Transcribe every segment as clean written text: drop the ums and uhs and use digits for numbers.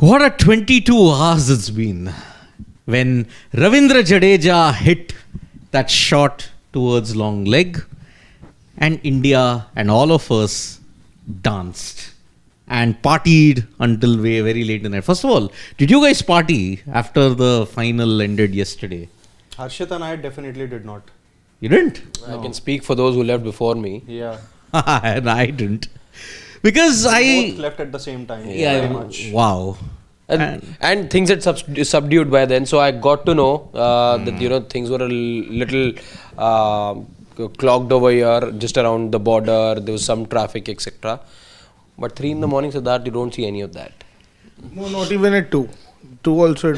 What a 22 hours it's been when Ravindra Jadeja hit that shot towards long leg and India and all of us danced and partied until very late in the night. First of all, did you guys party after the final ended yesterday? Harshit and I definitely did not. You didn't? I can speak for those who left before me. Yeah. And I didn't. Because Both left at the same time. Yeah, Very much. wow. And things had subdued by then, so I got to know that things were a little clogged over here, just around the border. There was some traffic, etc. But 3 in the morning, so that you don't see any of that. No, not even at 2. 2 also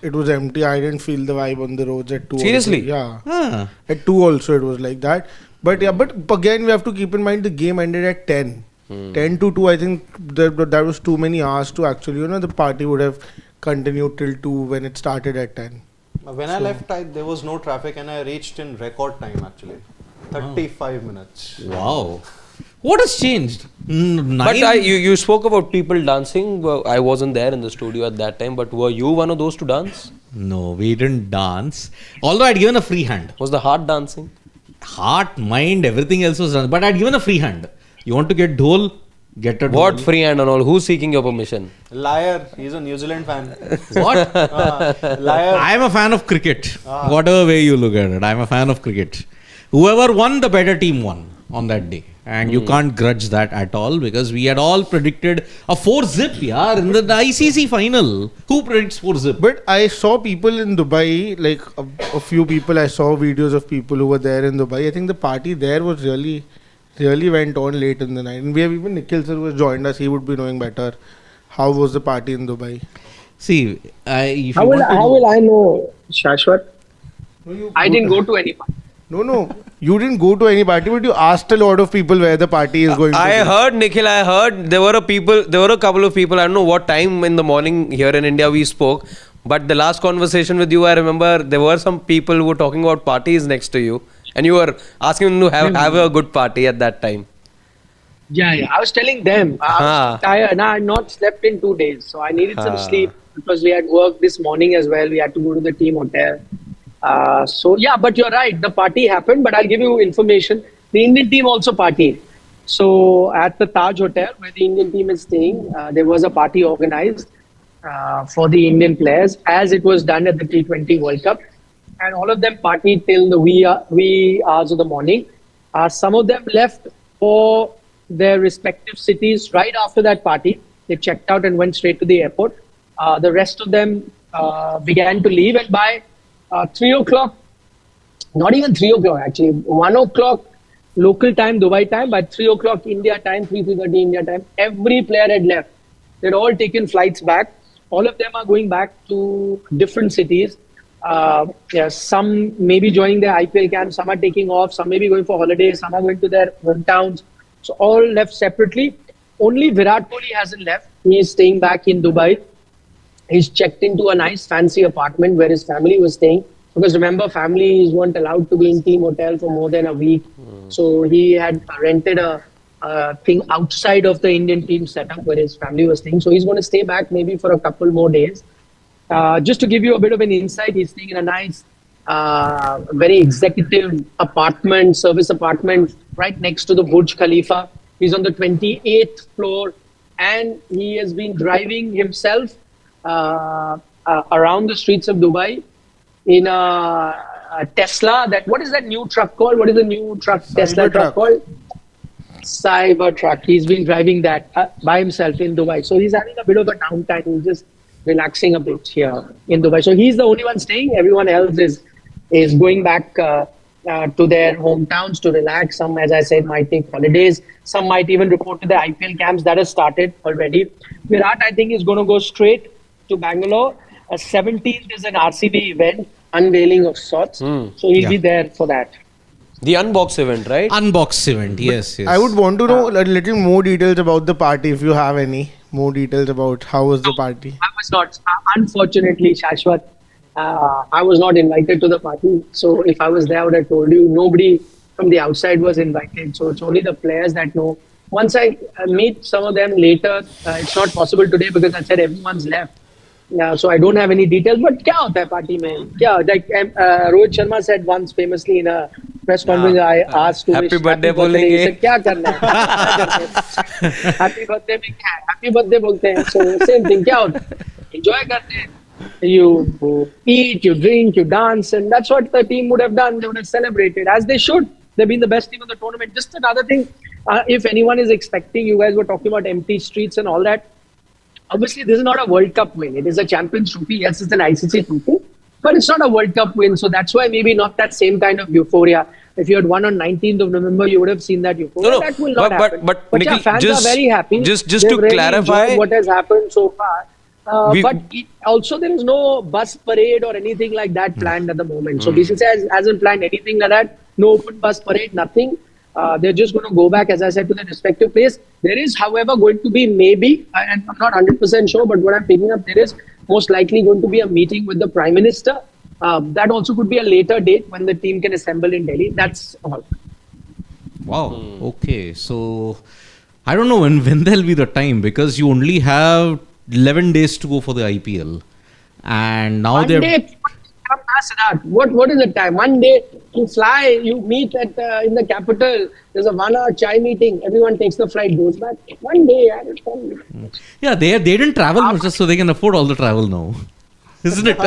it was empty. I didn't feel the vibe on the roads at 2. Seriously? Also. Yeah. At 2 also it was like that. But again we have to keep in mind the game ended at 10. 10 to 2, I think that was too many hours to actually, the party would have continued till 2 when it started at 10. When I left, there was no traffic and I reached in record time actually. 35 minutes. Wow. What has changed? But you spoke about people dancing. Well, I wasn't there in the studio at that time, but were you one of those to dance? No, we didn't dance. Although I'd given a free hand. Was the heart dancing? Heart, mind, everything else was done. But I'd given a free hand. You want to get dhol? Get a dhol. What free hand and all? Who's seeking your permission? Liar. He's a New Zealand fan. What? Liar. I'm a fan of cricket. Whatever way you look at it, I'm a fan of cricket. Whoever won, the better team won on that day. And you can't grudge that at all because we had all predicted a 4-zip in the ICC final. Who predicts 4-zip? But I saw people in Dubai, like a few people, I saw videos of people who were there in Dubai. I think the party there was really went on late in the night. And we have even Nikhil sir who has joined us. He would be knowing better. How was the party in Dubai? See, how will I know, Shashwat? I didn't go to any party. No. You didn't go to any party, but you asked a lot of people where the party is going to be. I heard, Nikhil, there were a couple of people, I don't know what time in the morning here in India we spoke, but the last conversation with you, I remember there were some people who were talking about parties next to you, and you were asking them to have a good party at that time. Yeah. I was telling them, I was tired and I had not slept in 2 days, so I needed some sleep because we had work this morning as well. We had to go to the team hotel. But you're right, the party happened, but I'll give you information. The Indian team also partied. So at the Taj Hotel, where the Indian team is staying, there was a party organized for the Indian players, as it was done at the T20 World Cup. And all of them partied till the wee hours of the morning. Some of them left for their respective cities right after that party. They checked out and went straight to the airport. The rest of them began to leave, and by 3 o'clock, not even 3 o'clock actually, 1 o'clock local time, Dubai time, by 3 o'clock India time, 3:30 India time, every player had left. They'd all taken flights back. All of them are going back to different cities. Some may be joining their IPL camp, some are taking off, some may be going for holidays, some are going to their hometowns. So all left separately. Only Virat Kohli hasn't left. He is staying back in Dubai. He's checked into a nice fancy apartment where his family was staying. Because remember, families weren't allowed to be in team hotel for more than a week. So he had rented a thing outside of the Indian team setup where his family was staying. So he's going to stay back maybe for a couple more days. Just to give you a bit of an insight, he's staying in a nice, very executive apartment, service apartment right next to the Burj Khalifa. He's on the 28th floor and he has been driving himself around the streets of Dubai in a Tesla. What is that new truck called? What is the new Tesla truck called? Cybertruck. He's been driving that by himself in Dubai. So he's having a bit of a downtime. He's just relaxing a bit here in Dubai. So he's the only one staying. Everyone else is going back to their hometowns to relax. Some, as I said, might take holidays. Some might even report to the IPL camps that has started already. Virat, I think, is going to go straight to Bangalore. 17th is an RCB event, unveiling of sorts. So he'll be there for that. The unbox event, right? Unbox event, yes. I would want to know a little more details about the party, if you have any more details about how was the party. I was not, unfortunately, Shashwat. I was not invited to the party. So if I was there, I would have told you. Nobody from the outside was invited. So it's only the players that know once I meet some of them later, it's not possible today because I said everyone's left. So I don't have any details. But क्या होता है party में? क्या like Rohit Sharma said once famously in a press conference, I asked to Happy wish birthday He बोलेंगे. said क्या करना है? Happy birthday में क्या है? Happy birthday बोलते हैं. So same thing. क्या होता है? Enjoy करते हैं. You eat, you drink, you dance, and that's what the team would have done. They would have celebrated as they should. They've been the best team of the tournament. Just another thing, if anyone is expecting, you guys were talking about empty streets and all that. Obviously, this is not a World Cup win. It is a Champions Trophy. Yes, it's an ICC trophy, but it's not a World Cup win. So that's why maybe not that same kind of euphoria. If you had won on 19th of November, you would have seen that euphoria. No, That will not happen. but yeah, Nikhil, fans just- are very happy. just They've to really clarify- enjoyed what has happened so far. We- Also, there is no bus parade or anything like that planned at the moment. So BCCI hasn't planned anything like that. No open bus parade, nothing. They're just going to go back, as I said, to their respective place. There is, however, going to be maybe, and I'm not 100% sure, but what I'm picking up, there is most likely going to be a meeting with the Prime Minister. That also could be a later date when the team can assemble in Delhi. That's all. Wow. Okay. So I don't know when there'll be the time, because you only have 11 days to go for the IPL, and now One they're day, Siddharth, what is the time? One day you fly, you meet at in the capital. There's a 1 hour chai meeting. Everyone takes the flight, goes back. One day, yeah, it's fun. yeah they didn't travel much, just so they can afford all the travel now, isn't it?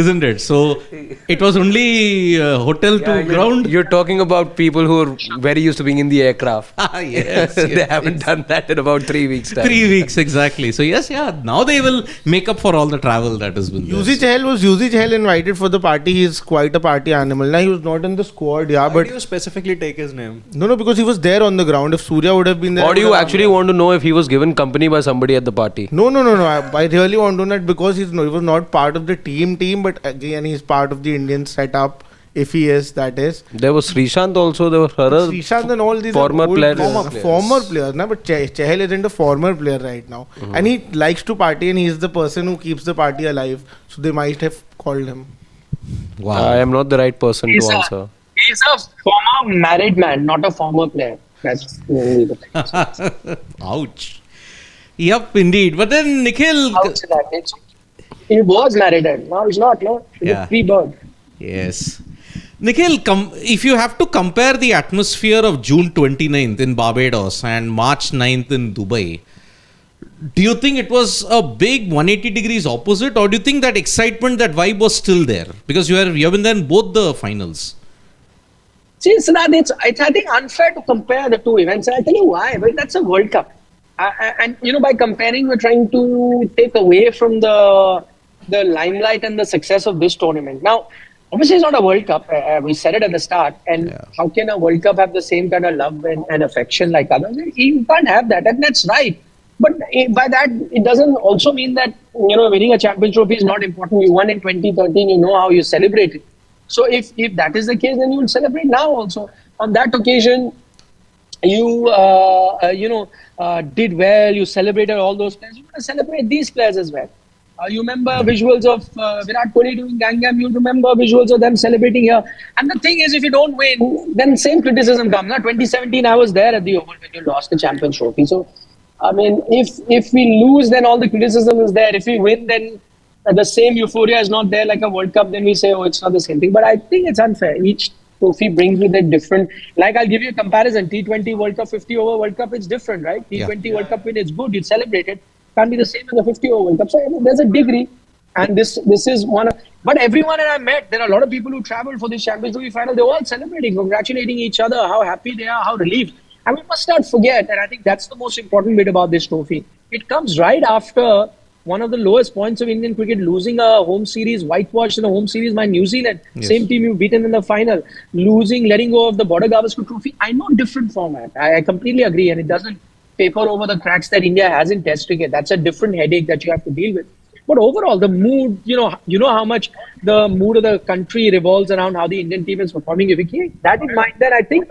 Isn't it? So it was only hotel to ground. You're talking about people who are very used to being in the aircraft. Yes, They haven't done that in about 3 weeks' time. 3 weeks exactly. So yes, yeah. Now they will make up for all the travel that has been there. Yuzi Chahal invited for the party. He's quite a party animal. Now he was not in the squad, yeah, Why but do you specifically take his name? no, because he was there on the ground. If Surya would have been there, Or do I you would have- actually want to know if he was given company by somebody at the party? No. I really want to know that because he was not part of the team, but again he's part of the Indian setup. If he is, that is. There was Srishant also. There were other Srishant and all these former are old players. Former players, na, but Chahal isn't a former player right now, and he likes to party, and he's the person who keeps the party alive. So they might have called him. Wow. I am not the right person He's to a- answer. He's a former married man, not a former player. That's really the thing. Ouch. Yep, indeed. But then Nikhil. Ouch, that is- He was married, and now he's not. No, he's Yeah. a free bird. Yes. Nikhil, if you have to compare the atmosphere of June 29th in Barbados and March 9th in Dubai, do you think it was a big 180 degrees opposite, or do you think that excitement, that vibe was still there? Because you have been there in both the finals. See, Siddharth, it's I think unfair to compare the two events. And I'll tell you why. But that's a World Cup. And by comparing, we're trying to take away from the limelight and the success of this tournament. Now, obviously, it's not a World Cup. We said it at the start. And how can a World Cup have the same kind of love and affection like others? You can't have that. And that's right. But by that, it doesn't also mean that, winning a Champions Trophy is not important. You won in 2013. You know how you celebrate it. So if that is the case, then you will celebrate now also. On that occasion, you did well. You celebrated all those players. You want to celebrate these players as well. You remember visuals of Virat Kohli doing Gangnam. You remember visuals of them celebrating here. And the thing is, if you don't win, then same criticism comes. Now, 2017, I was there at the Oval when you lost the Champions Trophy. So, I mean, if we lose, then all the criticism is there. If we win, then the same euphoria is not there like a World Cup. Then we say, oh, it's not the same thing. But I think it's unfair. Each trophy brings with it different. Like, I'll give you a comparison. T20 World Cup, 50 over World Cup, it's different, right? T20 World Cup win, it's good. You celebrate it. Can't be the same as the 50 over World Cup. So there's a degree. And this is one of... But everyone that I met, there are a lot of people who traveled for this Champions Trophy final. They're all celebrating, congratulating each other, how happy they are, how relieved. And we must not forget, and I think that's the most important bit about this trophy. It comes right after one of the lowest points of Indian cricket, losing a home series, whitewashed in a home series by New Zealand. Yes. Same team you've beaten in the final. Letting go of the Border Gavaskar trophy. I know different format. I completely agree. And it doesn't paper over the cracks that India has in test cricket. That's a different headache that you have to deal with. But overall, the mood, you know how much the mood of the country revolves around how the Indian team is performing. If we keep that in mind, then I think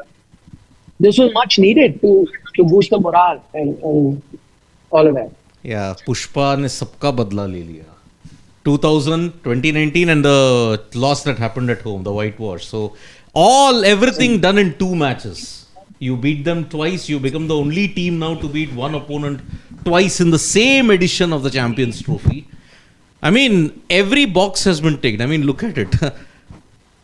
this was much needed to boost the morale and all of that. Yeah, Pushpa ने सबका बदला ले लिया. 2019 and the loss that happened at home, the whitewash. So Everything done in 2 matches. You beat them twice. You become the only team now to beat one opponent twice in the same edition of the Champions Trophy. I mean, every box has been ticked. I mean, look at it.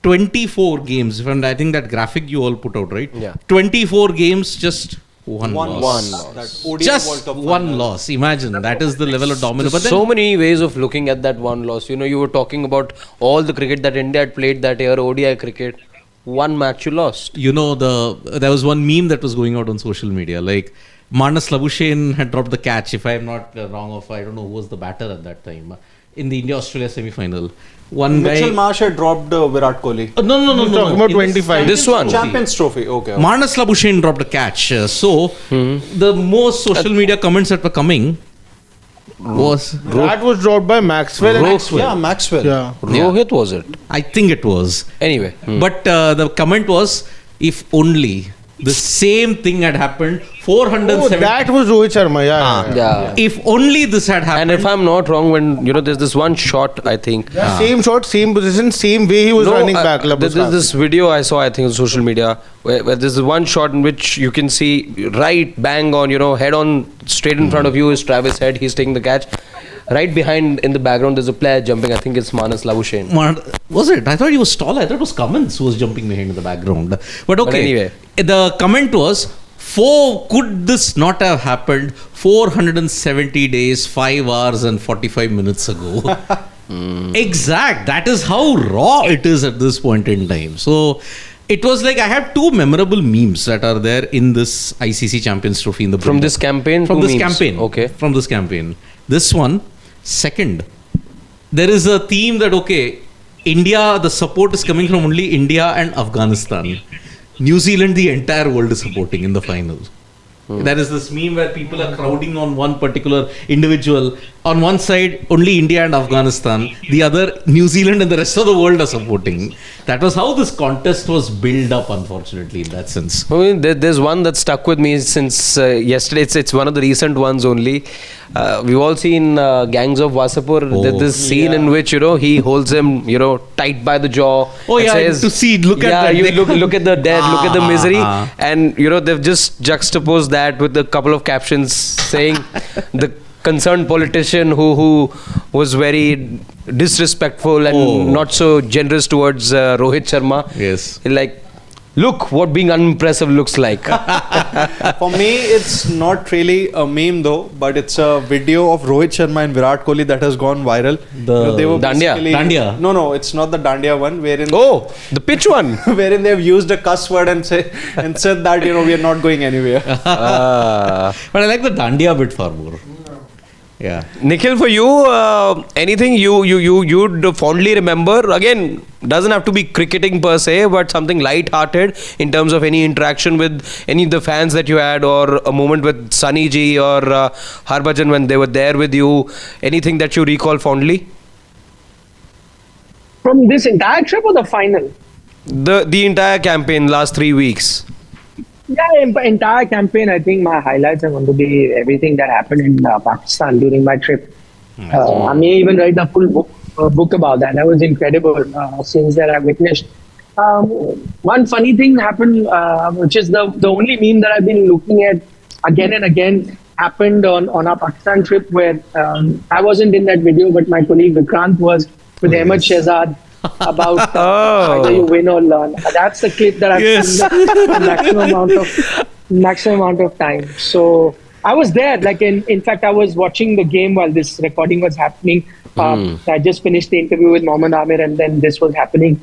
24 games. And I think that graphic you all put out, right? Yeah. 24 games, just one One loss. loss. That ODI World Just Cup one final. loss. Imagine, that is the level of dominance. But then, So many ways of looking at that one loss. You know, you were talking about all the cricket that India had played that year, ODI cricket. One match you lost. you know, there was one meme that was going out on social media. Like, Manas Labuschagne had dropped the catch, if I am not wrong, of I don't know who was the batter at that time, in the India-Australia semi-final. One Mitchell guy... Marsh had dropped Virat Kohli. No. talking about 25. This one. Champions Trophy. Okay. Manas Labuschagne dropped a catch. The most social media comments that were coming was... That was dropped by Maxwell. Yeah, Maxwell. Yeah. Rohit was it? I think it was. Anyway. But the comment was, if only the same thing had happened 470... Oh, that was Rohit Sharma. Yeah. Yeah. If only this had happened... And if I'm not wrong, when you know, there's this one shot, I think. Same shot, same position, same way he was running back. There's this video I saw, I think, on social media, where there's one shot in which you can see right bang on, you know, head on, straight in front of you is Travis Head. He's taking the catch. Right behind in the background, there's a player jumping. I think it's Manas Labuschagne. Was it? I thought he was tall. I thought it was Cummins who was jumping behind in the background. But okay. But anyway. The comment was, could this not have happened 470 days, 5 hours and 45 minutes ago? Exact. That is how raw it is at this point in time. So it was like I have 2 memorable memes that are there in this ICC Champions Trophy in the From this campaign? From two this memes. campaign. Okay. From this campaign. This one, second, there is a theme that, okay, India, the support is coming from only India and Afghanistan. New Zealand, the entire world is supporting in the final. There is this meme where people are crowding on one particular individual. On one side, only India and Afghanistan. The other, New Zealand and the rest of the world are supporting. That was how this contest was built up, unfortunately, in that sense. I mean, there's one that stuck with me since yesterday. It's one of the recent ones only. We've all seen Gangs of Wasapur. There's this scene in which, you know, he holds him, you know, tight by the jaw. Oh, and yeah, says, to see, look at that. you look at the death, look at the misery. Ah. And, you know, they've just juxtaposed that with a couple of captions saying the concerned politician who was very disrespectful and not so generous towards Rohit Sharma. Yes. Like, look what being unimpressive looks like. For me, it's not really a meme though, but it's a video of Rohit Sharma and Virat Kohli that has gone viral. They were Dandiya? basically- Dandiya? No, it's not the Dandiya one. Wherein Oh, the pitch one. wherein they've used a cuss word and said that, you know, we are not going anywhere. But I like the Dandiya bit far more. Yeah. Nikhil, for you, anything you'd fondly remember? Again, doesn't have to be cricketing per se, but something light-hearted in terms of any interaction with any of the fans that you had, or a moment with Sunny Ji or Harbhajan when they were there with you. Anything that you recall fondly? From this entire trip or the final? The entire campaign, last 3 weeks. Yeah, entire campaign, I think my highlights are going to be everything that happened in Pakistan during my trip. I may even write a full book about that. That was incredible scenes that I witnessed. One funny thing happened, which is the only meme that I've been looking at again and again, happened on our Pakistan trip, where I wasn't in that video, but my colleague Vikrant was with Ahmed Shehzad about whether you win or learn. That's the clip that I've seen the maximum amount of time. So I was there. Like in fact, I was watching the game while this recording was happening. I just finished the interview with Mohammad Amir, and then this was happening.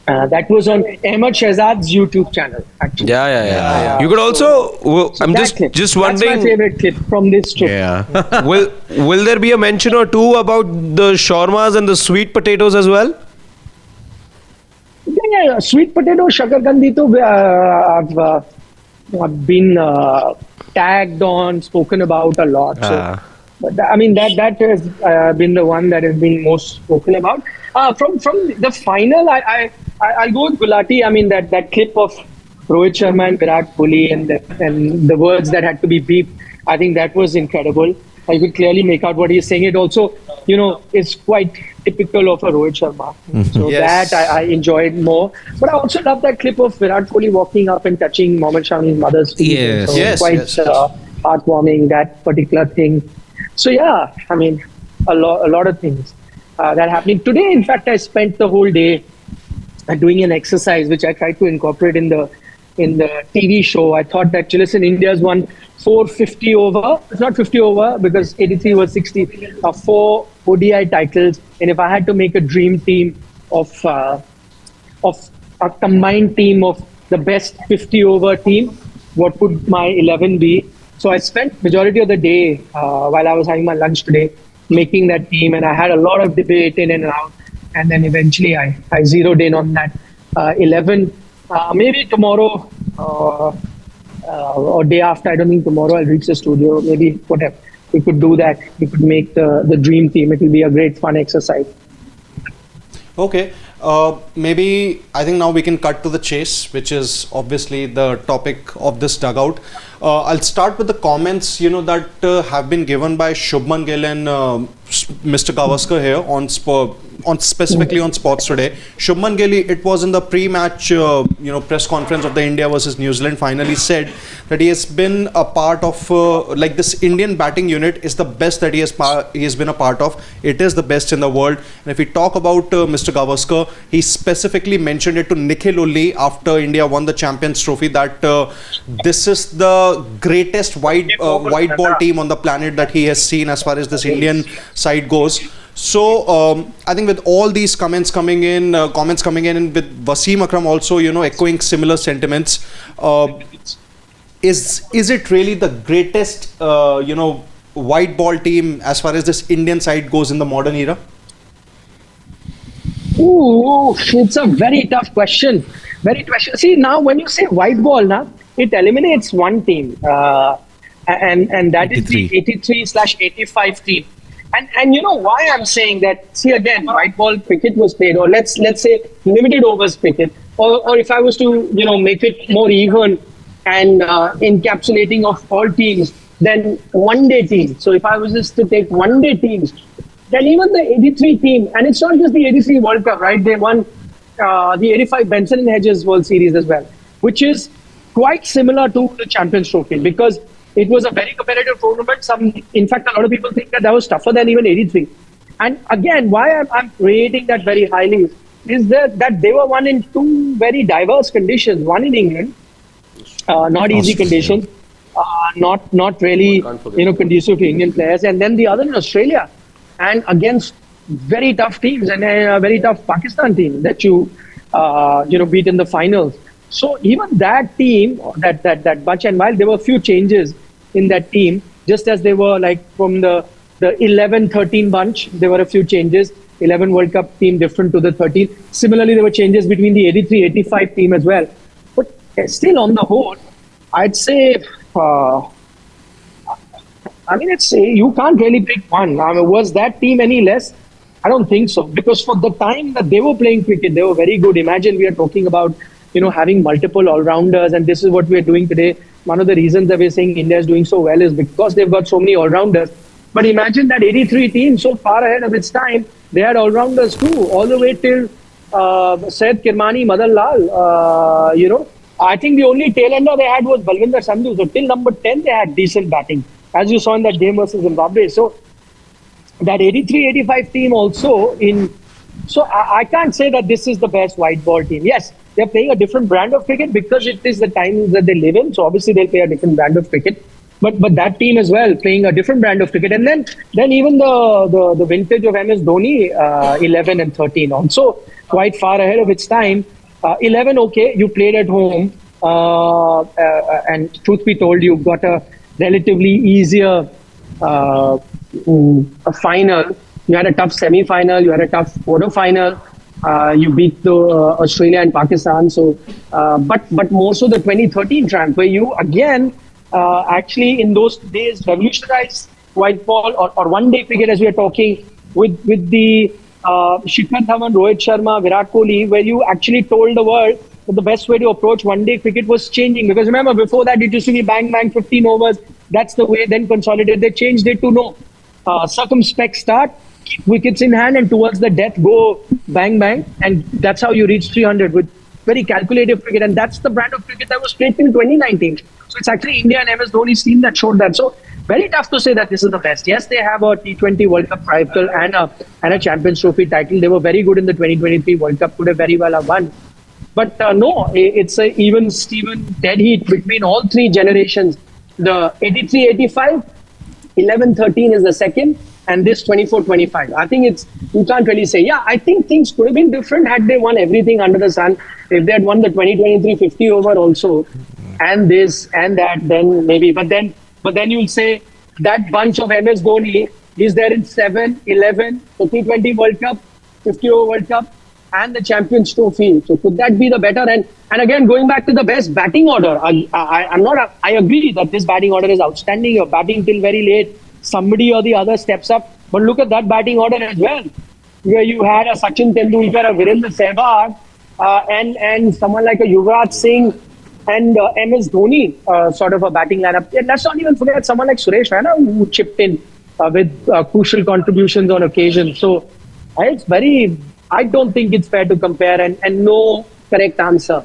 That was on Ahmed Shehzad's YouTube channel, actually. Yeah. You could also. I'm just wondering. That's my favorite clip from this trip. Yeah. will there be a mention or two about the shawarmas and the sweet potatoes as well? Yeah. Sweet potato, shakarkandi, I've been tagged on, spoken about a lot. So, but I mean that has been the one that has been most spoken about. From the final, I'll go with Gulati. I mean that clip of Rohit Sharma and Virat Kohli and the words that had to be beeped. I think that was incredible. I could clearly make out what he's saying. It also, is quite typical of a Rohit Sharma. So Yes. that I enjoyed more. But I also love that clip of Virat Kohli walking up and touching Mohammad Shami's mother's feet. Yes. So Yes, quite yes. heartwarming, that particular thing. So yeah, I mean, a lot of things that happening. Today, in fact, I spent the whole day doing an exercise which I tried to incorporate in the TV show. I thought that, listen, India's won 450 over. It's not 50 over because 83 was 60. 4 ODI titles, and if I had to make a dream team of a combined team of the best 50 over team, what would my 11 be? So I spent majority of the day while I was having my lunch today making that team, and I had a lot of debate in and out. And then eventually I zeroed in on that 11. Maybe tomorrow or day after. I don't think tomorrow I'll reach the studio. Maybe whatever. We could do that. We could make the dream team. It will be a great fun exercise. Okay. Maybe I think now we can cut to the chase, which is obviously the topic of this dugout. I'll start with the comments, that have been given by Shubman Gill and Mr. Gavaskar here on specifically on Sports Today. Shubman Gill, it was in the pre-match, press conference of the India versus New Zealand final. He said that he has been a part of this Indian batting unit is the best that he has been a part of. It is the best in the world. And if we talk about Mr. Gavaskar, he specifically mentioned it to Nikhil only after India won the Champions Trophy that this is the greatest white ball team on the planet that he has seen as far as this Indian side goes. So I think with all these comments coming in, and with Wasim Akram also, echoing similar sentiments, is it really the greatest, white ball team as far as this Indian side goes in the modern era? Ooh, it's a very tough question. Very tough question. See, now when you say white ball, now it eliminates one team, and that is the 83/85 team. And you know why I'm saying that? See, again, white ball cricket was played, or let's say limited overs cricket, or if I was to make it more even and encapsulating of all teams, then one day team. So if I was just to take one day teams, then even the 83 team, and it's not just the 83 World Cup, right? They won the 85 Benson and Hedges World Series as well, which is quite similar to the Champions Trophy because it was a very competitive tournament. In fact, a lot of people think that was tougher than even 83. And again, why I'm rating that very highly is that they were won in two very diverse conditions. One in England, not easy conditions, not really conducive to Indian players, and then the other in Australia, and against very tough teams and a very tough Pakistan team that you beat in the finals. So even that team, that bunch, and while there were a few changes in that team, just as they were like from the 11-13 bunch, there were a few changes. 11 World Cup team different to the 13. Similarly, there were changes between the 83-85 team as well. But still, on the whole, I'd say, you can't really pick one. Was that team any less? I don't think so. Because for the time that they were playing cricket, they were very good. Imagine we are talking about having multiple all-rounders, and this is what we are doing today. One of the reasons that we're saying India is doing so well is because they've got so many all-rounders. But imagine that 83 team so far ahead of its time, they had all-rounders too, all the way till Syed Kirmani, Madan Lal. I think the only tail-ender they had was Balwinder Sandhu. So till number 10, they had decent batting, as you saw in that game versus Zimbabwe. So that 83-85 team also So I can't say that this is the best white ball team. Yes, they're playing a different brand of cricket because it is the time that they live in. So obviously they'll play a different brand of cricket. But that team as well playing a different brand of cricket. And then even the vintage of MS Dhoni, 11 and 13 also quite far ahead of its time. 11, okay, you played at home. And truth be told, you got a relatively easier a final. You had a tough semi-final, you had a tough quarter-final, you beat the Australia and Pakistan. So, but more so the 2013 triumph, where you again actually in those days revolutionized white ball or one-day cricket, as we are talking, with the Shikhar Dhawan, Rohit Sharma, Virat Kohli, where you actually told the world the best way to approach one-day cricket was changing. Because remember, before that, it used to be bang, bang, 15 overs. That's the way, then consolidated. They changed it to no. Circumspect start, keep wickets in hand, and towards the death go bang, bang. And that's how you reach 300 with very calculative cricket. And that's the brand of cricket that was played in 2019. So it's actually India and MS Dhoni's team that showed that. So very tough to say that this is the best. Yes, they have a T20 World Cup title and a Champions Trophy title. They were very good in the 2023 World Cup. Could have very well have won. But no, it's a even Steven dead heat between all three generations. The 83-85, 11-13 is the second, and this 24-25. I think you can't really say. Yeah, I think things could have been different had they won everything under the sun. If they had won the 2023 50 over also, and this and that, then maybe. But then you'll say that bunch of MS Dhoni is there in 7, 11, the T20 World Cup, 50 over World Cup, and the Champions Trophy. So could that be the better? And again, going back to the best batting order, I agree that this batting order is outstanding. You're batting till very late. Somebody or the other steps up. But look at that batting order as well, where you had a Sachin Tendulkar, a Virendra Sehwag, and someone like a Yuvraj Singh and MS Dhoni, sort of a batting lineup. And let's not even forget someone like Suresh Raina, who chipped in with crucial contributions on occasion. So I don't think it's fair to compare, and no correct answer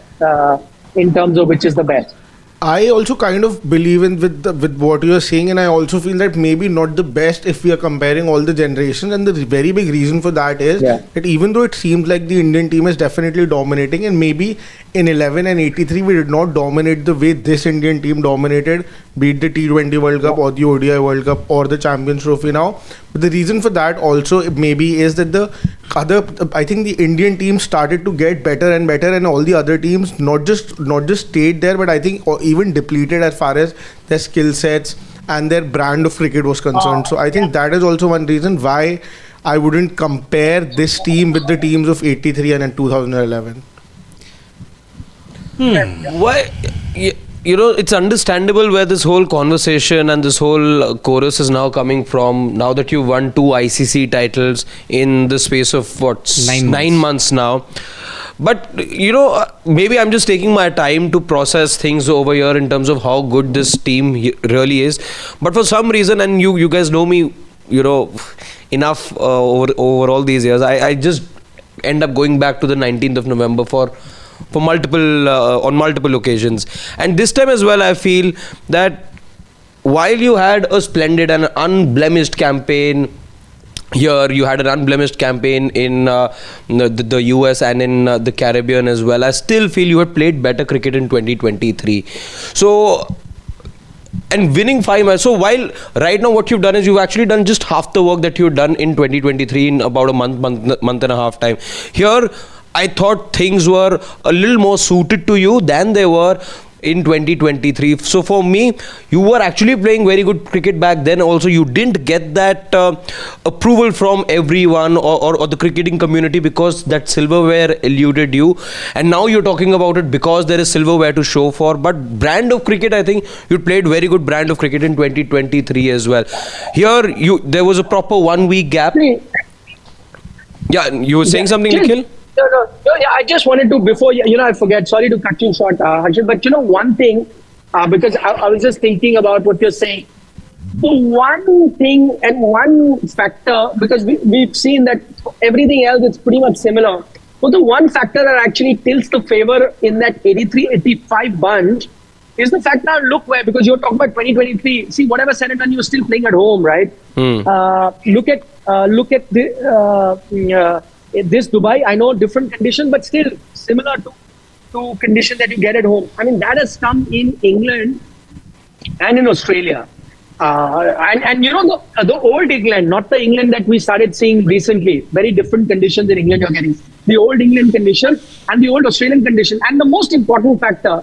in terms of which is the best. I also kind of believe in with what you are saying, and I also feel that maybe not the best if we are comparing all the generations. And the very big reason for that is that even though it seems like the Indian team is definitely dominating, and maybe in 11 and 83 we did not dominate the way this Indian team dominated, be it the T20 World Cup or the ODI World Cup or the Champions Trophy now. But the reason for that also maybe is that I think the Indian team started to get better and better, and all the other teams not just stayed there, but I think even depleted as far as their skill sets and their brand of cricket was concerned. So I think that is also one reason why I wouldn't compare this team with the teams of 83 and 2011. Why? It's understandable where this whole conversation and this whole chorus is now coming from, now that you've won 2 ICC titles in the space of 9 months now. But maybe I'm just taking my time to process things over here in terms of how good this team really is. But for some reason, and you guys know me enough over all these years, I just end up going back to the 19th of November for multiple on multiple occasions. And this time as well, I feel that while you had a splendid and unblemished campaign here, you had an unblemished campaign in the US and in the Caribbean as well, I still feel you had played better cricket in 2023. So, and winning 5 matches. So while right now what you've done is you've actually done just half the work that you've done in 2023 in about a month and a half time. Here, I thought things were a little more suited to you than they were in 2023. So for me, you were actually playing very good cricket back then. Also, you didn't get that approval from everyone or the cricketing community because that silverware eluded you. And now you're talking about it because there is silverware to show for. But brand of cricket, I think you played very good brand of cricket in 2023 as well. Here, there was a proper 1 week gap. Yeah, you were saying something, Nikhil? No, yeah, I just wanted to, before, I forget, sorry to cut you short, Harshit, but one thing, because I was just thinking about what you're saying. So one thing and one factor, because we've seen that everything else is pretty much similar. But the one factor that actually tilts the favor in that 83-85 bunch is the fact now, look where, because you're talking about 2023, see, whatever said and done, you're still playing at home, right? Look at this Dubai, I know different conditions, but still similar to condition that you get at home. I mean, that has come in England and in Australia. The old England, not the England that we started seeing recently. Very different conditions in England you're getting. The old England condition and the old Australian condition. And the most important factor,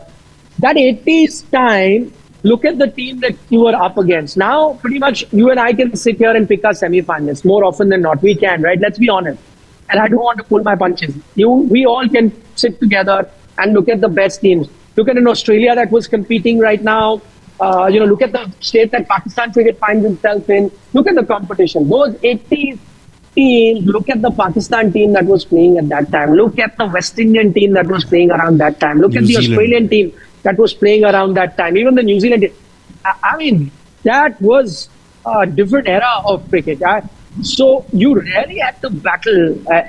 that 80s time, look at the team that you were up against. Now, pretty much you and I can sit here and pick our semi-finalists. More often than not, we can, right? Let's be honest. And I don't want to pull my punches. We all can sit together and look at the best teams. Look at an Australia that was competing right now. Look at the state that Pakistan cricket finds itself in. Look at the competition. Those 80s team, look at the Pakistan team that was playing at that time. Look at the West Indian team that was playing around that time. Look New at the Zealand. Australian team that was playing around that time. Even the New Zealand team. I mean, that was a different era of cricket. So you really had to battle,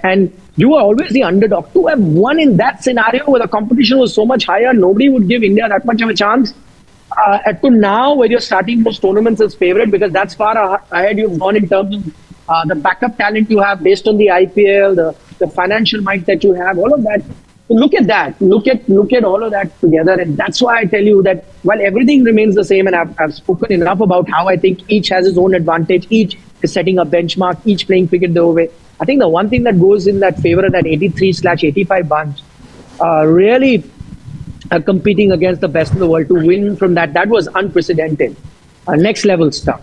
and you were always the underdog. To have won in that scenario where the competition was so much higher, nobody would give India that much of a chance. To now, where you're starting most tournaments as favourite, because that's far ahead you've gone in terms of the backup talent you have based on the IPL, the financial might that you have, all of that. Look at that. Look at all of that together, and that's why I tell you that while everything remains the same, and I've spoken enough about how I think each has its own advantage, each is setting a benchmark, each playing cricket their way. I think the one thing that goes in that favour of that 83/85 bunch, really competing against the best in the world to win from that was unprecedented. Next level stuff.